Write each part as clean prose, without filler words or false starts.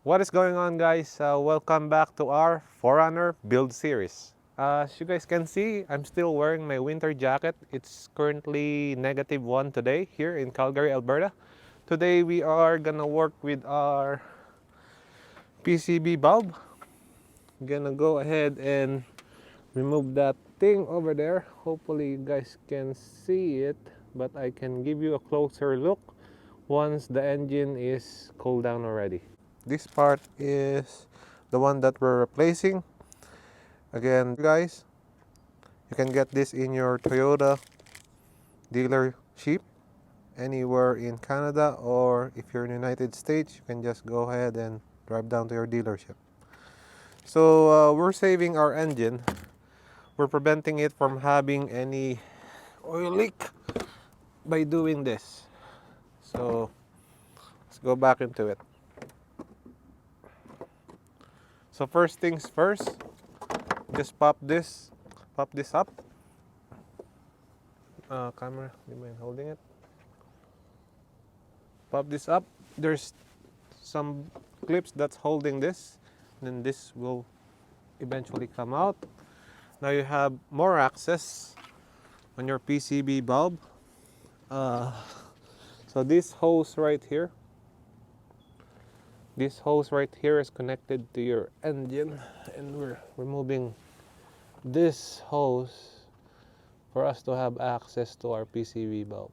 What is going on, guys? Welcome back to our 4runner build series. As you guys can see, I'm still wearing my winter jacket. It's currently -1 today here in Calgary, Alberta. Today we are gonna work with our PCB bulb. I'm gonna go ahead and remove that thing over there. Hopefully you guys can see it, but I can give you a closer look once the engine is cooled down already. This part is the one that we're replacing. Again, guys, you can get this in your Toyota dealership anywhere in Canada, or if you're in the United States, you can just go ahead and drive down to your dealership. So we're saving our engine. We're preventing it from having any oil leak by doing this. So let's go back into it. So first things first, just pop this up. Camera, do you mind holding it? Pop this up. There's some clips that's holding this, then this will eventually come out. Now you have more access on your PCB bulb. So this hose right here is connected to your engine, and we're removing this hose for us to have access to our PCB bulb.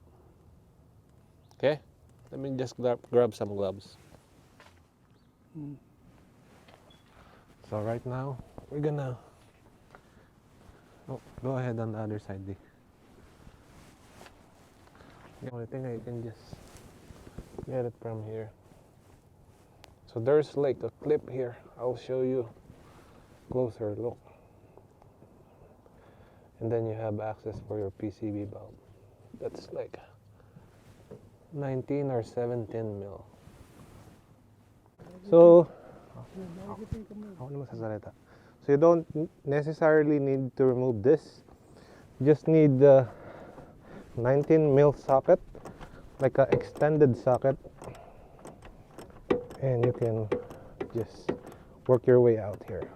Okay, let me just grab some gloves. So right now we're gonna go ahead on the other side, D. The only thing I can just get it from here. So there's like a clip here. I'll show you closer look. And then you have access for your PCB bulb. That's like 19 or 17 mil. So, so you don't necessarily need to remove this. You just need the 19 mil socket, like an extended socket, and you can just work your way out here.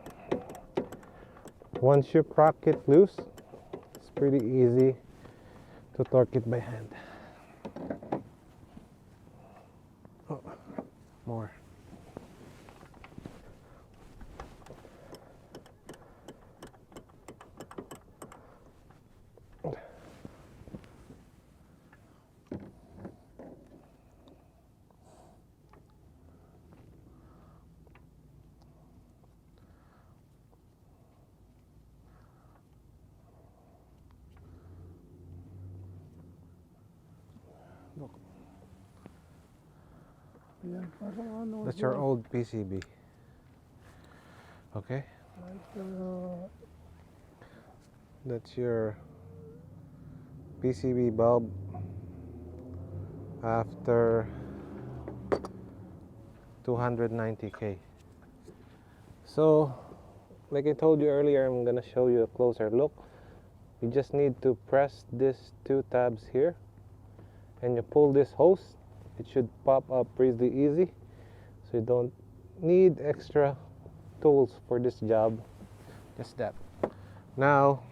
Once you crack it loose, it's pretty easy to torque it by hand. Oh, more. That's your old PCB. Okay? That's your PCB bulb after 290K. So, like I told you earlier, I'm gonna show you a closer look. You just need to press these two tabs here, and you pull this hose. It should pop up pretty easy, so you don't need extra tools for this job. Just that. Now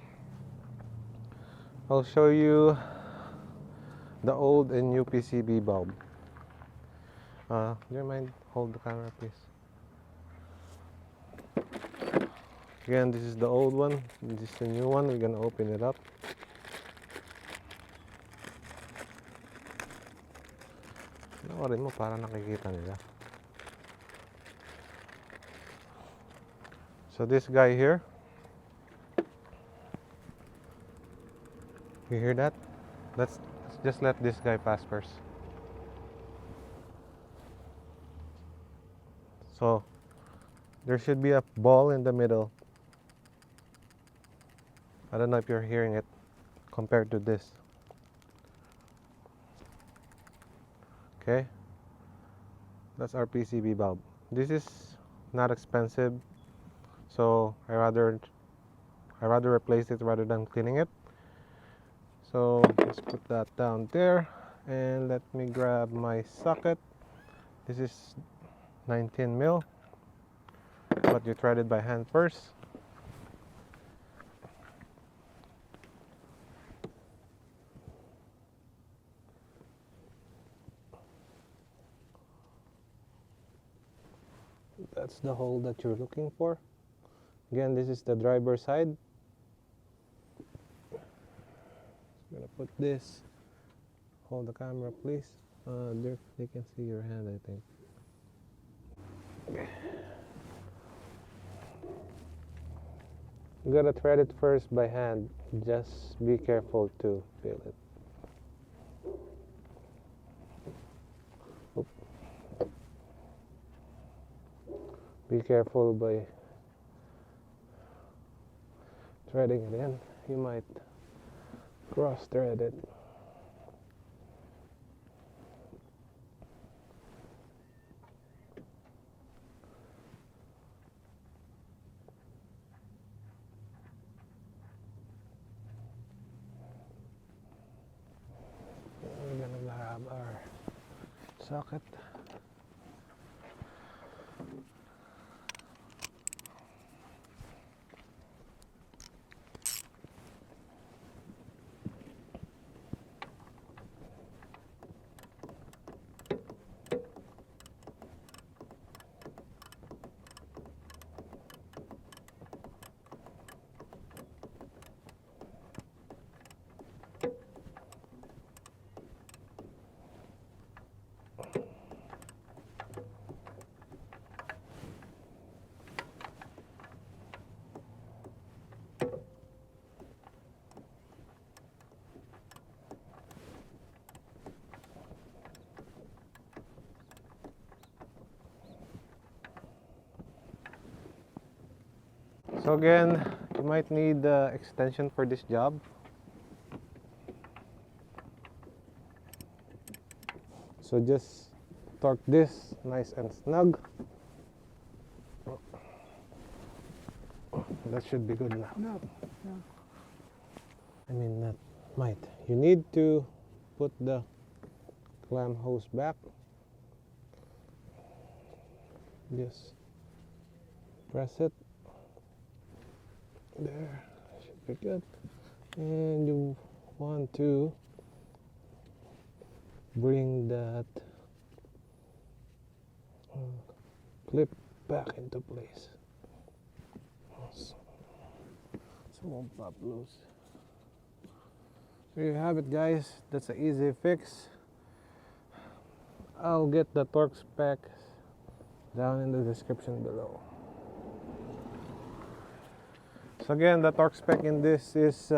I'll show you the old and new PCB bulb. Do you mind hold the camera, please? Again, this is the old one, this is the new one. We're gonna open it up. Panoorin mo para nakikita nila. So this guy here, you hear that? Let's just let this guy pass first. So there should be a ball in the middle. I don't know if you're hearing it compared to this. Okay, that's our PCB bulb. This is not expensive, so I rather replace it rather than cleaning it. So let's put that down there, and let me grab my socket. This is 19 mil, but you thread it by hand first. That's the hole that you're looking for. Again, this is the driver's side. I'm gonna put this. Hold the camera, please. There, they can see your hand, I think. Okay. You gotta thread it first by hand. Just be careful to feel it. Oop. Be careful by threading it in. You might cross thread it. We're gonna grab our socket. So again, you might need extension for this job. So just torque this nice and snug. That should be good now. No. I mean, that might. You need to put the clam hose back. Just press it. There, should be good. And you want to bring that clip back into place. So it won't pop loose. So you have it, guys. That's an easy fix. I'll get the torque spec down in the description below. So again, the torque spec in this is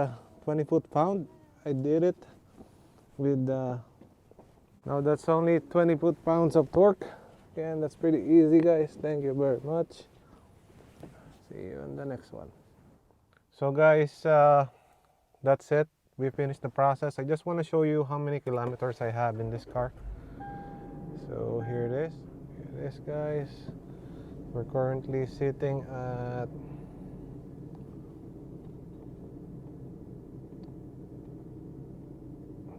20 foot-pound. I did it with now that's only 20 foot-pounds of torque. Again, that's pretty easy, guys. Thank you very much. See you in the next one. So guys, that's it. We finished the process. I just want to show you how many kilometers I have in this car. So here it is. Here it is, guys. We're currently sitting at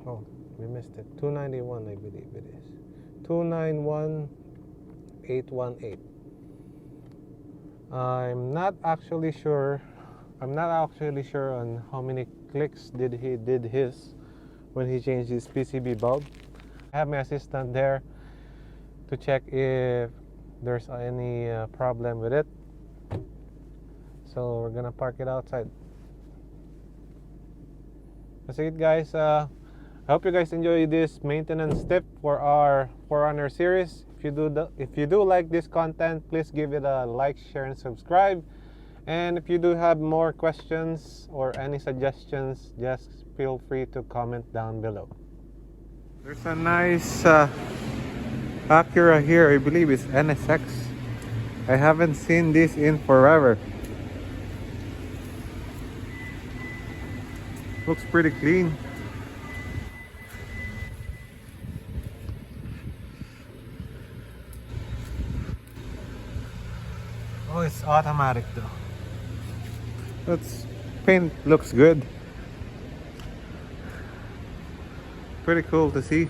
oh, we missed it. 291, I believe it is. 291,818. I'm not actually sure on how many clicks did his when he changed his PCB bulb. I have my assistant there to check if there's any problem with it. So we're gonna park it outside. That's it, guys. I hope you guys enjoy this maintenance tip for our 4runner series. If you do like this content, please give it a like, share, and subscribe. And if you do have more questions or any suggestions, just feel free to comment down below. There's a nice Acura here. I believe it's NSX. I haven't seen this in forever. Looks pretty clean. Oh, it's automatic though. That's paint looks good. Pretty cool to see.